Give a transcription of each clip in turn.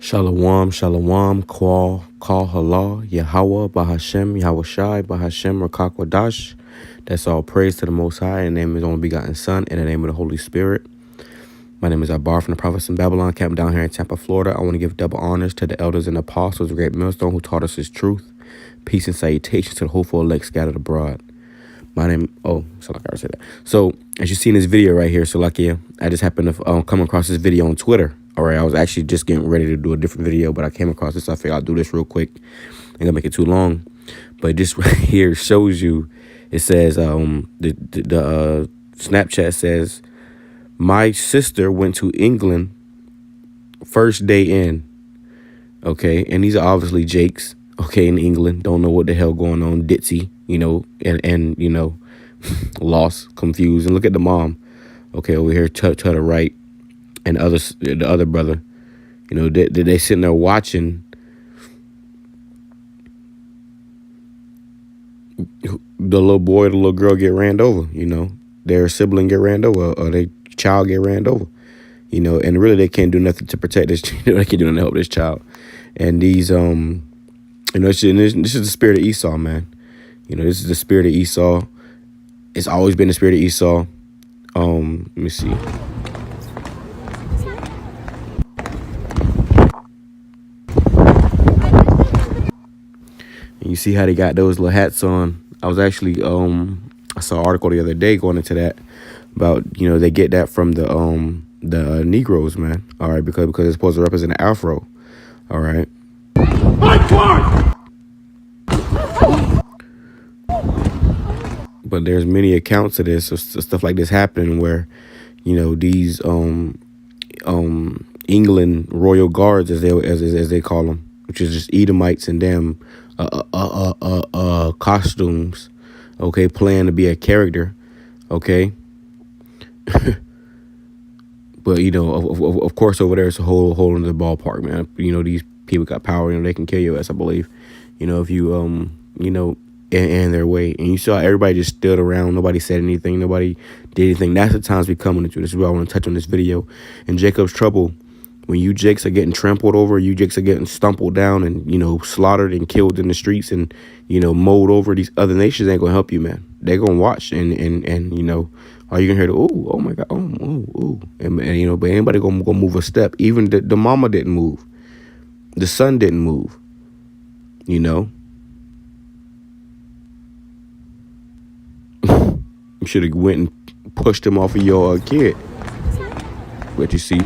Shalom, shalom, call halal, Yahawah, BAHASHAM, YAHAWASHI, BAHASHAM, QADASH. That's all praise to the Most High, in the name of His only begotten Son, in the name of the Holy Spirit. My name is Abar from the Prophets in Babylon, camped down here in Tampa, Florida. I want to give double honors to the elders and apostles of Great Millstone who taught us His truth. Peace and salutations to the hopeful elect scattered abroad. My name, so like I already said that. So, as you see in this video right here, Salakia, I just happened to come across this video on Twitter. All right, I was actually just getting ready to do a different video, but I came across this. So I figured I'll do this real quick. Ain't gonna make it too long. But this right here shows you, it says, the Snapchat says, my sister went to England first day in. Okay, and these are obviously Jakes, okay, in England. Don't know what the hell going on, ditzy, you know, and you know, lost, confused. And look at the mom, okay, over here to the right. And the other brother, you know, they sitting there watching the little boy, the little girl get ran over, you know, their sibling get ran over, or their child get ran over, you know, and really they can't do nothing to protect this, you know, they can't do nothing to help this child. And these, you know, this is the spirit of Esau, man. You know, this is the spirit of Esau. It's always been the spirit of Esau. Let me see. And you see how they got those little hats on. I was actually, I saw an article the other day going into that about, you know, they get that from the Negroes, man. All right, because it's supposed to represent an afro. All right. But there's many accounts of this, of stuff like this happening where, you know, these England royal guards, as they call them, which is just Edomites and damn costumes, okay, playing to be a character, okay. But you know, of course, over there it's a whole in the ballpark, man. You know, these people got power. You know, they can kill your ass, I believe. You know, if you you know, in their way. And you saw everybody just stood around. Nobody said anything. Nobody did anything. That's the times we coming into. This is what I want to touch on this video. In Jacob's trouble, when you Jakes are getting trampled over, you Jakes are getting stumbled down and, you know, slaughtered and killed in the streets and, you know, mowed over, these other nations ain't gonna help you, man. They're gonna watch and you know, all you can hear the oh my God, ooh. And you know, but anybody gonna move a step. Even the mama didn't move. The son didn't move. You know. You should have went and pushed him off of your kid. But you see,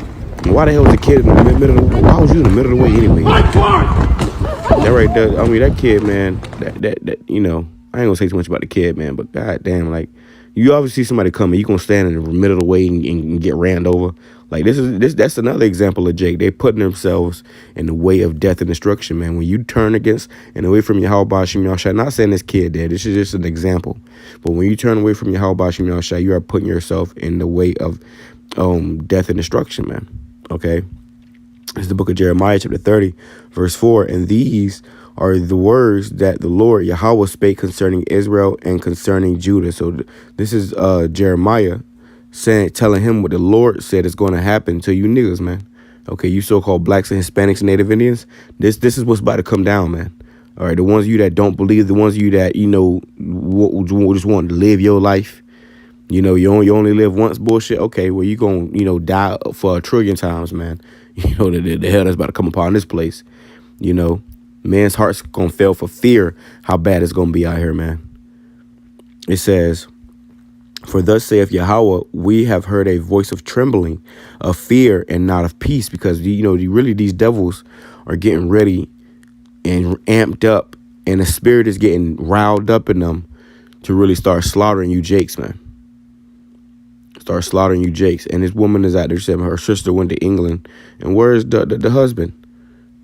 why the hell was the kid in the middle of the, why was you in the middle of the way anyway? That right there, I mean, that kid, man, that you know, I ain't gonna say too much about the kid, man, but goddamn, like, you obviously see somebody coming, you gonna stand in the middle of the way and get ran over. Like, that's another example of Jake. They putting themselves in the way of death and destruction, man. When you turn against and away from Yahawah, BAHASHAM, YAHAWASHI, not saying this kid did, this is just an example. But when you turn away from Yahawah, BAHASHAM, YAHAWASHI, you are putting yourself in the way of death and destruction, man. Okay? It's the book of Jeremiah, chapter 30, verse 4. And these are the words that the Lord Yahawah spake concerning Israel and concerning Judah. So this is Jeremiah telling him what the Lord said is going to happen to you niggas, man. Okay, you so-called blacks and Hispanics and Native Indians. This is what's about to come down, man. All right, the ones of you that don't believe, the ones of you that, you know, just want to live your life. You know, you only live once bullshit. Okay, well, you going to, you know, die for 1 trillion times, man. You know, the hell that's about to come upon this place. You know, man's heart's going to fail for fear how bad it's going to be out here, man. It says, for thus saith Yahawah, we have heard a voice of trembling, of fear, and not of peace. Because, you know, really these devils are getting ready and amped up. And the spirit is getting riled up in them to really start slaughtering you Jakes, man. Start slaughtering you Jakes. And this woman is out there saying her sister went to England. And where's the husband?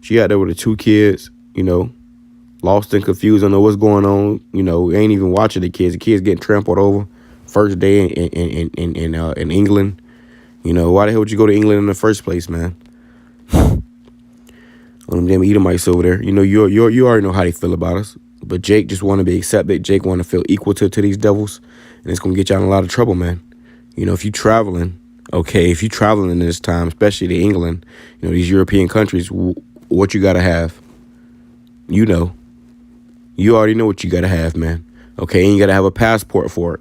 She out there with the 2 kids, you know, lost and confused, don't know what's going on. You know, ain't even watching the kids. The kids getting trampled over. First day in England. You know, why the hell would you go to England in the first place, man? All them damn Edomites over there. You know, you already know how they feel about us. But Jake just want to be accepted. Jake want to feel equal to these devils. And it's going to get y'all in a lot of trouble, man. You know, if you traveling, Okay, if you're traveling in this time, especially to England, these European countries, what you got to have, you know. You already know what you got to have, man. Okay, and you got to have a passport for it.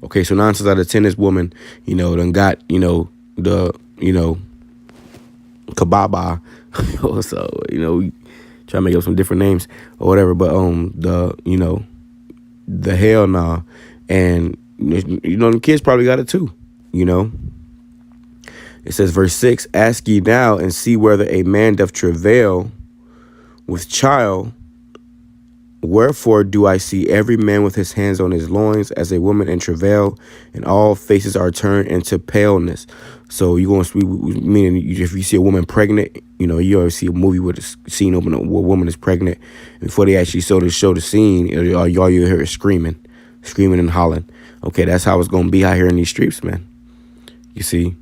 Okay, so 9 times out of 10, this woman, done got, the, kababa. So, try to make up some different names or whatever. But, the hell nah. And, the kids probably got it too, It says, verse 6, ask ye now and see whether a man doth travail with child. Wherefore do I see every man with his hands on his loins as a woman in travail, and all faces are turned into paleness. So you're going to meaning if you see a woman pregnant, you always see a movie with a scene open up where a woman is pregnant. Before they actually show the scene, all you hear is screaming and hollering. Okay, that's how it's going to be out here in these streets, man. You see,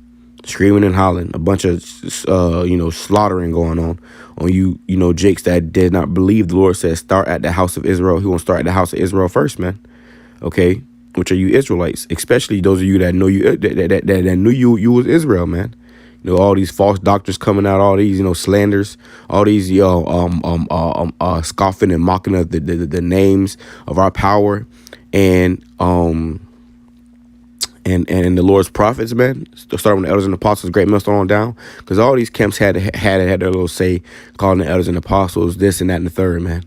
screaming and hollering, a bunch of, slaughtering going on you, Jakes that did not believe. The Lord says, start at the house of Israel. He won't start at the house of Israel first, man. Okay, which are you Israelites, especially those of you that know you, that knew you was Israel, man. All these false doctors coming out, all these, slanders, all these, scoffing and mocking of the names of our power and the Lord's prophets, man. Starting with the elders and apostles, great millstone on down, because all these camps had their little say, calling the elders and apostles this and that and the third, man.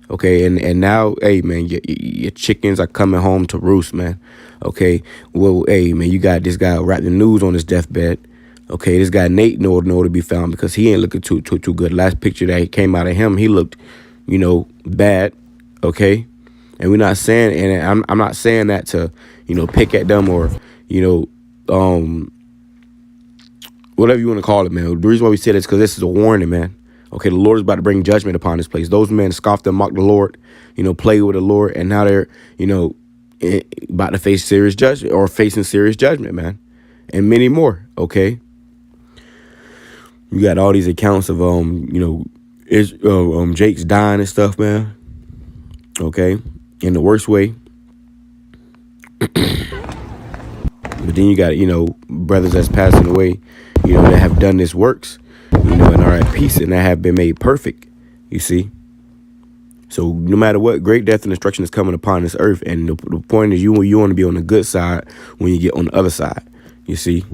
Okay, and now, hey, man, your chickens are coming home to roost, man. Okay, well, hey, man, you got this guy wrapped in news on his deathbed. Okay, this guy Nate know to be found because he ain't looking too good. Last picture that came out of him, he looked, bad. Okay, and we're not saying, and I'm not saying that to, pick at them or, whatever you want to call it, man. The reason why we say this is because this is a warning, man. Okay, the Lord is about to bring judgment upon this place. Those men scoffed and mocked the Lord, play with the Lord, and now they're, about to face serious judgment or facing serious judgment, man, and many more. Okay, you got all these accounts of Jake's dying and stuff, man. Okay, in the worst way. But then you got, brothers that's passing away, that have done this works, and are at peace and that have been made perfect, you see. So no matter what, great death and destruction is coming upon this earth. And the point is you want to be on the good side when you get on the other side, you see.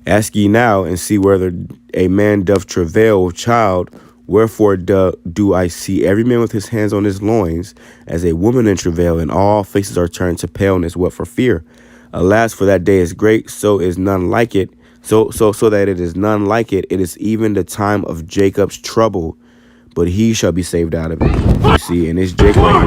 Ask ye now and see whether a man doth travail with child. Wherefore do I see every man with his hands on his loins as a woman in travail, and all faces are turned to paleness. What for fear? Alas, for that day is great, so is none like it. So that it is none like it. It is even the time of Jacob's trouble, but he shall be saved out of it. You see, and it's Jacob right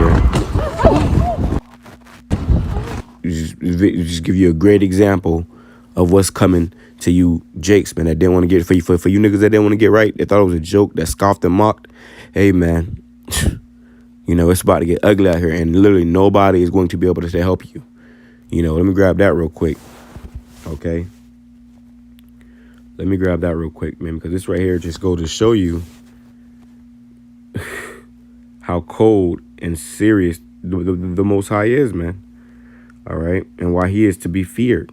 here. Just give you a great example of what's coming to you, Jakes, man, that didn't want to get for you niggas that didn't want to get right. They thought it was a joke, that scoffed and mocked. Hey, man, it's about to get ugly out here, and literally nobody is going to be able to help you. Let me grab that real quick. Okay. Let me grab that real quick, man, because this right here just goes to show you how cold and serious the Most High is, man. All right. And why he is to be feared.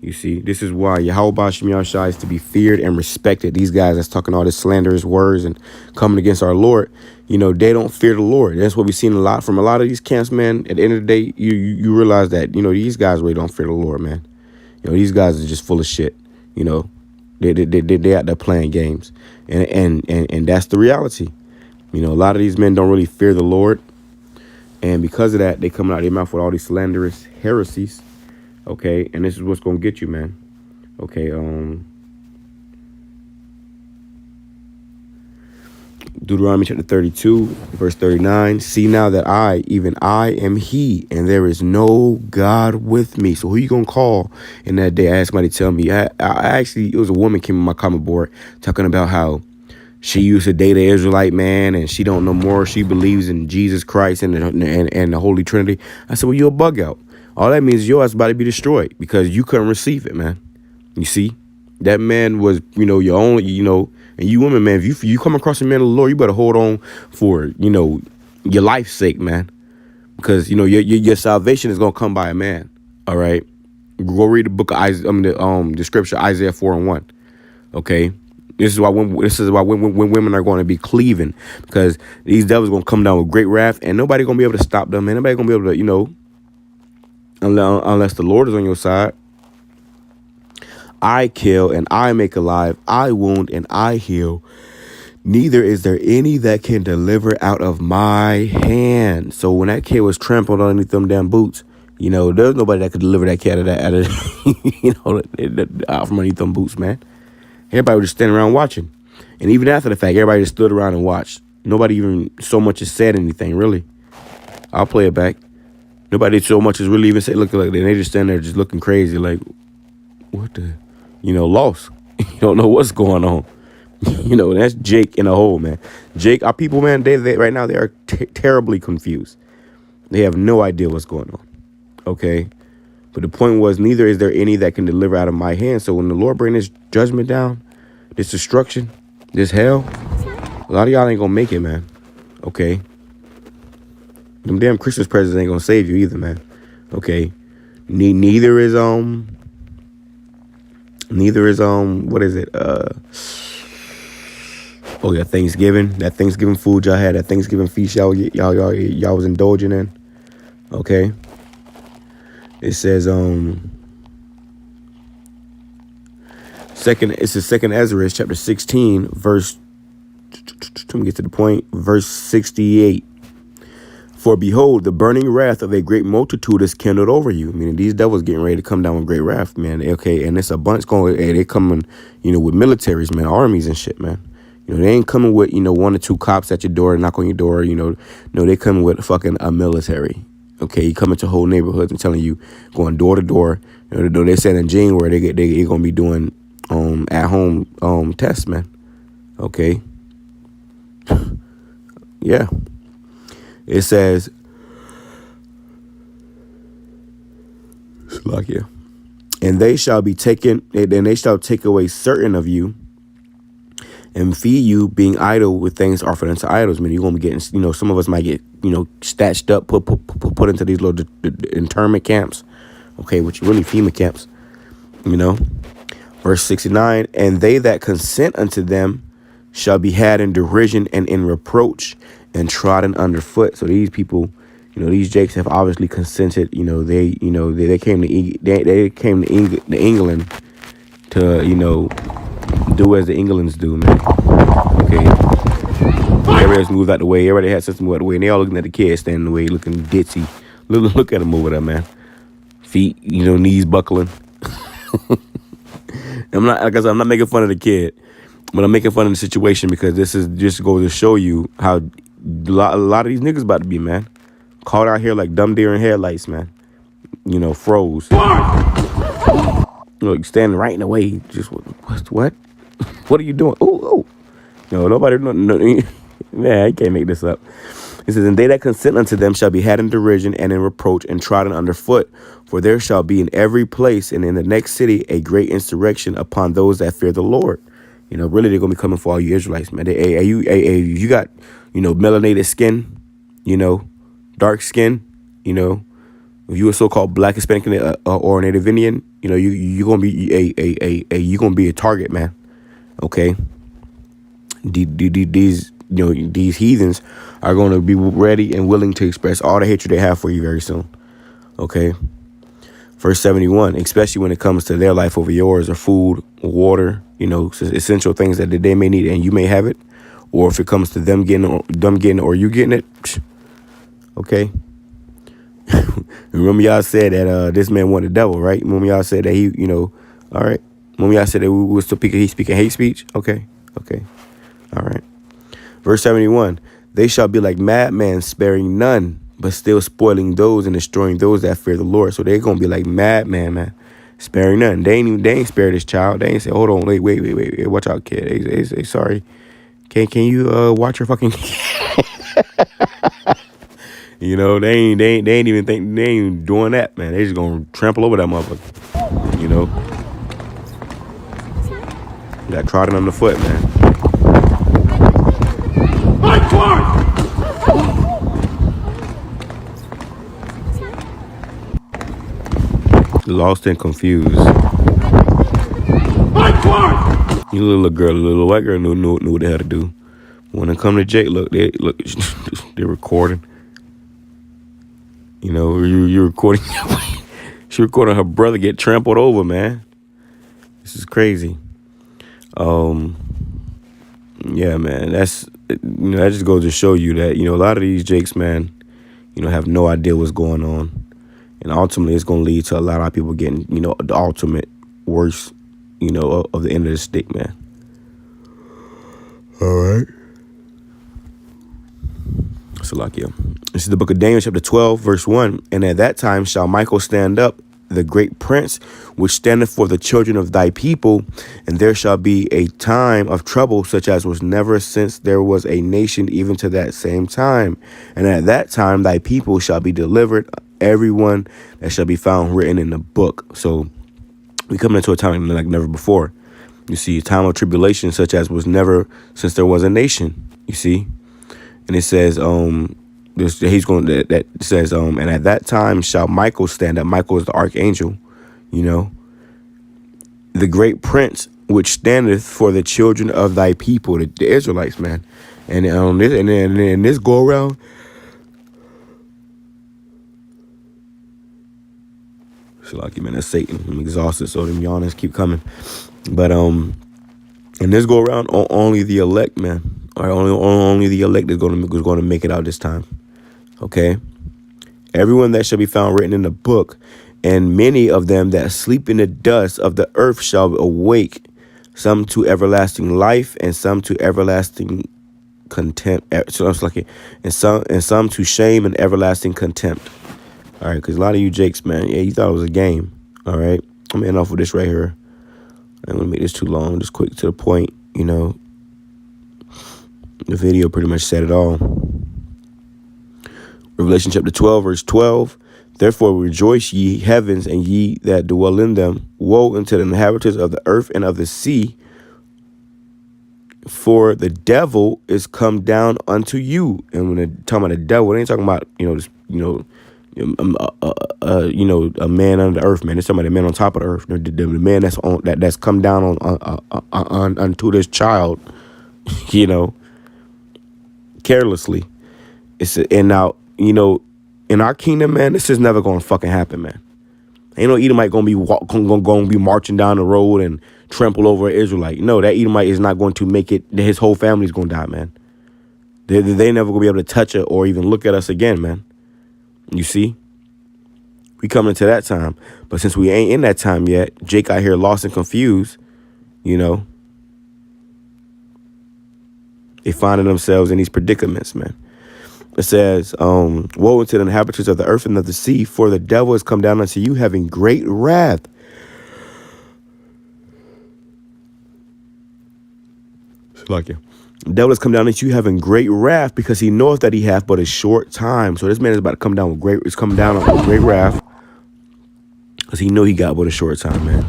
You see, this is why YAHAWASHI is to be feared and respected. These guys that's talking all this slanderous words and coming against our Lord, they don't fear the Lord. That's what we've seen a lot from a lot of these camps, man. At the end of the day, you realize that, these guys really don't fear the Lord, man. These guys are just full of shit. They out there playing games. And that's the reality. A lot of these men don't really fear the Lord. And because of that, they come out of their mouth with all these slanderous heresies. Okay, and this is what's going to get you, man. Okay, Deuteronomy chapter 32, verse 39. See now that I, even I, am he, and there is no God with me. So who you going to call in that day? I asked somebody to tell me. I actually, it was a woman came on my comment board talking about how she used to date an Israelite man and she don't know more. She believes in Jesus Christ and the Holy Trinity. I said, well, you're a bug out. All that means your ass is about to be destroyed because you couldn't receive it, man. You see, that man was, your only, and you women, man, if you come across a man of the Lord, you better hold on for, your life's sake, man, because, your salvation is going to come by a man. All right. Go read the book of Isaiah, the scripture Isaiah 4:1. Okay, this is why when women are going to be cleaving, because these devils going to come down with great wrath, and nobody going to be able to stop them, and nobody going to be able to, unless the Lord is on your side. I kill and I make alive, I wound and I heal. Neither is there any that can deliver out of my hand. So when that kid was trampled underneath them damn boots, there's nobody that could deliver that kid out of out from underneath them boots, man. Everybody was just standing around watching. And even after the fact, everybody just stood around and watched. Nobody even so much as said anything, really. I'll play it back. Nobody so much as really even said, look like they just stand there just looking crazy, like, what the, lost. You don't know what's going on. That's Jake in a hole, man. Jake, our people, man, they right now, they are terribly confused. They have no idea what's going on. Okay? But the point was, neither is there any that can deliver out of my hand. So when the Lord bring this judgment down, this destruction, this hell, a lot of y'all ain't gonna make it, man. Okay? Them damn Christmas presents ain't gonna save you either, man. Okay? Neither is what is it? Oh yeah, Thanksgiving. That Thanksgiving food y'all had, that Thanksgiving feast y'all was indulging in. Okay. It says second Ezra, chapter 16, verse, let me get to the point, verse 68. For behold, the burning wrath of a great multitude is kindled over you. Meaning these devils getting ready to come down with great wrath, man. Okay, and it's a bunch going, they coming, with militaries, man, armies and shit, man. They ain't coming with, 1 or 2 cops at your door, knock on your door, no, they coming with fucking a military. Okay, you coming to whole neighborhoods and telling you, going door to door. They said in January they're gonna be doing at home tests, man. Okay. Yeah. It says, Slovakia, and they shall take away certain of you, and feed you, being idle with things offered unto idols. I mean, you're gonna be getting, some of us might get, stashed up, put into these little internment camps, okay, which are really FEMA camps, Verse 69, and they that consent unto them shall be had in derision and in reproach and trodden underfoot. So these people, these Jakes have obviously consented. They came to England to, do as the Englands do, man. Okay. Everybody's moved out the way. Everybody had system moved out the way, and they all looking at the kid standing in the way, looking ditzy. Look at him over there, man. Feet, knees buckling. I'm not making fun of the kid, but I'm making fun of the situation because this is just goes to show you how a lot of these niggas about to be, man. Caught out here like dumb deer in headlights, man. Froze. Look, standing right in the way. Just what? What are you doing? Oh. No, nobody. No, man, I can't make this up. It says, and they that consent unto them shall be had in derision and in reproach and trodden underfoot. For there shall be in every place and in the next city a great insurrection upon those that fear the Lord. Really, they're gonna be coming for all you Israelites, man. You got, melanated skin, dark skin, if you a so-called Black, Hispanic, or Native Indian, you're gonna be you gonna be a target, man. Okay. These heathens are going to be ready and willing to express all the hatred they have for you very soon. Okay. Verse 71, especially when it comes to their life over yours, or food, or water, essential things that they may need and you may have it. Or if it comes to them getting or you getting it. Okay. Remember y'all said that this man wanted the devil, right? Remember y'all said that he, all right. Remember y'all said that we were still speaking hate speech? Okay. All right. Verse 71, they shall be like madmen, sparing none, but still spoiling those and destroying those that fear the Lord. So they're going to be like madmen, man, sparing none. They ain't spare this child. They ain't say, hold on, wait, watch out, kid. They say, sorry. Can you watch your fucking they ain't even think, they ain't doing that, man. They just going to trample over that motherfucker. Got trodden on the foot, man. Lost and confused. You little girl, the little white girl knew what they had to do. When it come to Jake, look, they're recording. You know, you're recording. She recording her brother get trampled over, man. This is crazy. Yeah, man. That just goes to show you that, a lot of these Jakes, man, have no idea what's going on. And ultimately, it's going to lead to a lot of people getting, the ultimate worst, of the end of the stick, man. All right. So, this is the book of Daniel, chapter 12, verse 1. And at that time shall Michael stand up, the great prince, which standeth for the children of thy people, and there shall be a time of trouble such as was never since there was a nation even to that same time. And at that time thy people shall be delivered, everyone that shall be found written in the book. So we come into a time like never before. You see, a time of tribulation such as was never since there was a nation. You see, and it says, and at that time shall Michael stand up. Michael is the archangel, the great prince, which standeth for the children of thy people, the Israelites, man. And on this, and then this go around, so man, that's Satan. I'm exhausted, so them yawners keep coming. But and this go around, only the elect, man. All right, only the elect is going to make it out this time. Okay, everyone that shall be found written in the book, and many of them that sleep in the dust of the earth shall awake, some to everlasting life, and some to everlasting contempt. So it's like, and some to shame and everlasting contempt. All right, because a lot of you Jakes, man, you thought it was a game. All right, I'm gonna end off with this right here. I'm gonna make this too long, just quick to the point. The video pretty much said it all. Revelation chapter 12, verse 12. Therefore rejoice, ye heavens, and ye that dwell in them. Woe unto the inhabitants of the earth and of the sea. For the devil is come down unto you. And when they're talking about the devil, they ain't talking about, a man under the earth, man. It's talking about a man on top of the earth. The man that's come down on unto this child, carelessly. And now, in our kingdom, man, this is never gonna fucking happen, man. Ain't no Edomite gonna be marching down the road and trample over an Israelite. No, that Edomite is not going to make it. His whole family's gonna die, man. They never gonna be able to touch it or even look at us again, man. You see, we coming into that time, but since we ain't in that time yet, Jake out here lost and confused. They finding themselves in these predicaments, man. It says, woe unto the inhabitants of the earth and of the sea, for the devil has come down unto you, having great wrath. The devil has come down unto you, having great wrath, because he knoweth that he hath but a short time. So this man is about to come down with great wrath, because he know he got but a short time, man.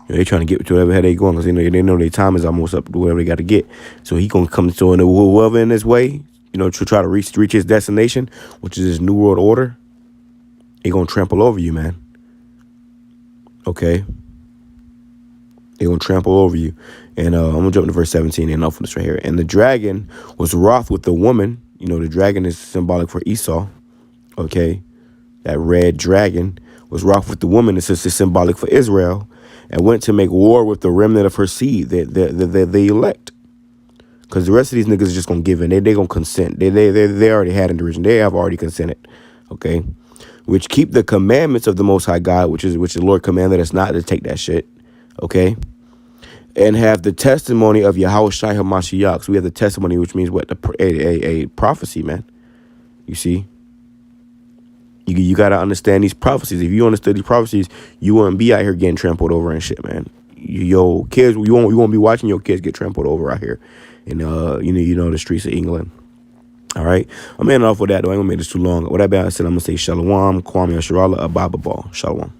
They trying to get to whatever they going, because they know their time is almost up to whatever they got to get. So he gonna come to whoever in his way, to try to reach his destination, which is his new world order. He gonna trample over you, man. Okay, they gonna trample over you. And I'm gonna jump to verse 17 and off of this right here. And the dragon was wroth with the woman. The dragon is symbolic for Esau. Okay, that red dragon was wroth with the woman. It's symbolic for Israel, and went to make war with the remnant of her seed, the elect. Because the rest of these niggas is just gonna give in. They gonna consent. They already had in the original. They have already consented. Okay, which keep the commandments of the Most High God, which the Lord commanded us not to take that shit. Okay, and have the testimony of YAHAWASHI HaMashiach. So we have the testimony, which means what? A prophecy, man. You see, you gotta understand these prophecies. If you understood these prophecies, you wouldn't be out here getting trampled over and shit, man. Your kids, you won't be watching your kids get trampled over out here in the streets of England. All right, I'm ending off with that though. I ain't gonna make this too long. With that being said, I'm gonna say Shalom, Kwame Asherallah, Ababa Ball. Shalom.